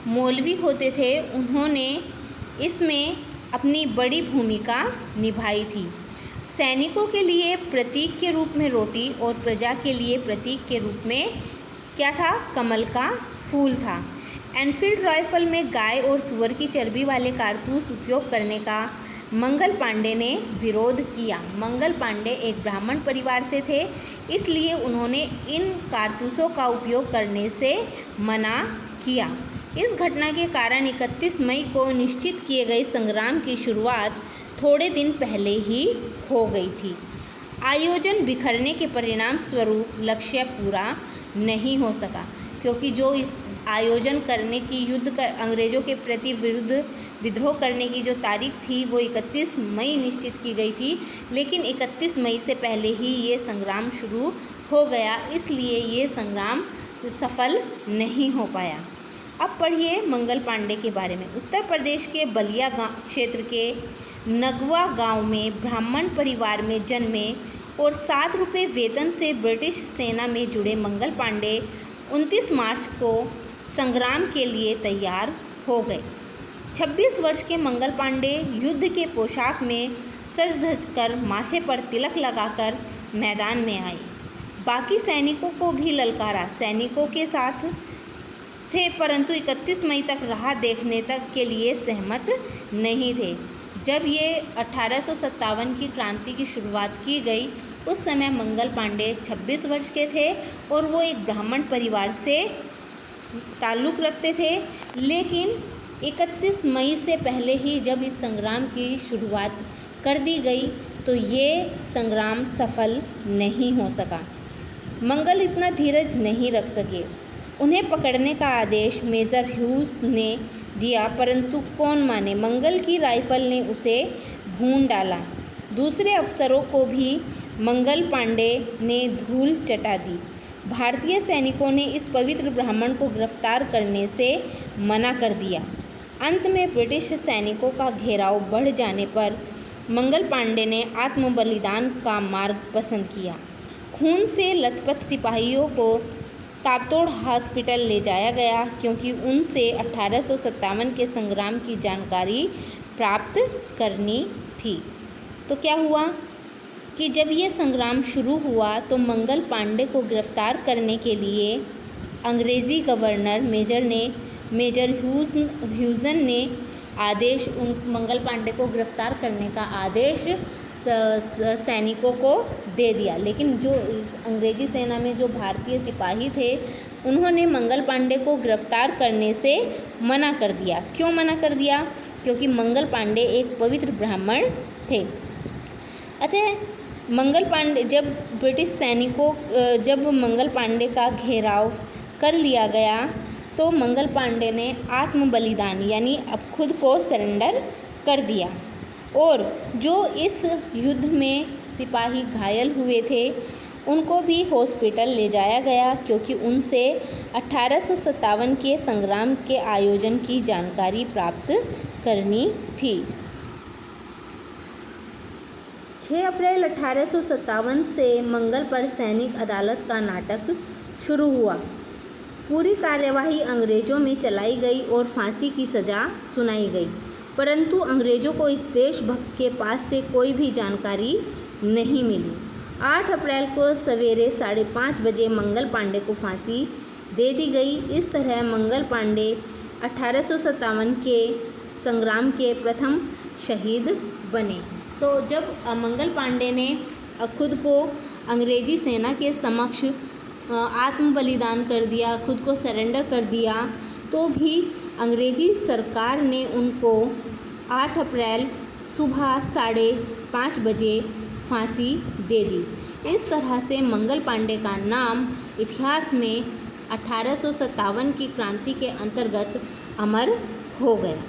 मौलवी होते थे, उन्होंने इसमें अपनी बड़ी भूमिका निभाई थी। सैनिकों के लिए प्रतीक के रूप में रोटी और प्रजा के लिए प्रतीक के रूप में क्या था? कमल का फूल था। एनफील्ड राइफल में गाय और सूअर की चर्बी वाले कारतूस उपयोग करने का मंगल पांडे ने विरोध किया। मंगल पांडे एक ब्राह्मण परिवार से थे, इसलिए उन्होंने इन कारतूसों का उपयोग करने से मना किया। इस घटना के कारण 31 मई को निश्चित किए गए संग्राम की शुरुआत थोड़े दिन पहले ही हो गई थी। आयोजन बिखरने के परिणाम स्वरूप लक्ष्य पूरा नहीं हो सका, क्योंकि जो इस आयोजन करने की अंग्रेज़ों के प्रति विरुद्ध विद्रोह करने की जो तारीख थी वो 31 मई निश्चित की गई थी, लेकिन 31 मई से पहले ही ये संग्राम शुरू हो गया, इसलिए ये संग्राम सफल नहीं हो पाया। अब पढ़िए मंगल पांडे के बारे में। उत्तर प्रदेश के बलिया क्षेत्र के नगवा गांव में ब्राह्मण परिवार में जन्मे और 7 रुपये वेतन से ब्रिटिश सेना में जुड़े मंगल पांडे 29 मार्च को संग्राम के लिए तैयार हो गए। 26 वर्ष के मंगल पांडे युद्ध के पोशाक में सज धज कर, माथे पर तिलक लगाकर मैदान में आए। बाकी सैनिकों को भी ललकारा। सैनिकों के साथ थे, परंतु 31 मई तक राह देखने तक के लिए सहमत नहीं थे। जब ये 1857 की क्रांति की शुरुआत की गई, उस समय मंगल पांडे 26 वर्ष के थे और वो एक ब्राह्मण परिवार से ताल्लुक़ रखते थे। लेकिन 31 मई से पहले ही जब इस संग्राम की शुरुआत कर दी गई तो ये संग्राम सफल नहीं हो सका। मंगल इतना धीरज नहीं रख सके। उन्हें पकड़ने का आदेश मेजर ह्यूज ने दिया, परंतु कौन माने। मंगल की राइफल ने उसे भून डाला। दूसरे अफसरों को भी मंगल पांडे ने धूल चटा दी। भारतीय सैनिकों ने इस पवित्र ब्राह्मण को गिरफ्तार करने से मना कर दिया। अंत में ब्रिटिश सैनिकों का घेराव बढ़ जाने पर मंगल पांडे ने आत्मबलिदान का मार्ग पसंद किया। खून से लथपथ सिपाहियों को ताबतोड़ हॉस्पिटल ले जाया गया, क्योंकि उनसे 1857 के संग्राम की जानकारी प्राप्त करनी थी। तो क्या हुआ कि जब ये संग्राम शुरू हुआ तो मंगल पांडे को गिरफ्तार करने के लिए अंग्रेज़ी गवर्नर मेजर ह्यूजन ने आदेश मंगल पांडे को गिरफ्तार करने का आदेश सैनिकों को दे दिया। लेकिन जो अंग्रेज़ी सेना में जो भारतीय सिपाही थे, उन्होंने मंगल पांडे को गिरफ्तार करने से मना कर दिया। क्यों मना कर दिया? क्योंकि मंगल पांडे एक पवित्र ब्राह्मण थे। अतः मंगल पांडे जब मंगल पांडे का घेराव कर लिया गया तो मंगल पांडे ने आत्म बलिदान यानी अब खुद को सरेंडर कर दिया। और जो इस युद्ध में सिपाही घायल हुए थे उनको भी हॉस्पिटल ले जाया गया, क्योंकि उनसे 1857 के संग्राम के आयोजन की जानकारी प्राप्त करनी थी। 6 अप्रैल 1857 से मंगल पर सैनिक अदालत का नाटक शुरू हुआ। पूरी कार्यवाही अंग्रेज़ों में चलाई गई और फांसी की सज़ा सुनाई गई, परंतु अंग्रेज़ों को इस देशभक्त के पास से कोई भी जानकारी नहीं मिली। 8 अप्रैल को सवेरे 5:30 बजे मंगल पांडे को फांसी दे दी गई। इस तरह मंगल पांडे 1857 के संग्राम के प्रथम शहीद बने। तो जब मंगल पांडे ने खुद को अंग्रेज़ी सेना के समक्ष आत्म बलिदान कर दिया, खुद को सरेंडर कर दिया, तो भी अंग्रेज़ी सरकार ने उनको 8 अप्रैल सुबह 5:30 बजे फांसी दे दी। इस तरह से मंगल पांडे का नाम इतिहास में 1857 की क्रांति के अंतर्गत अमर हो गया।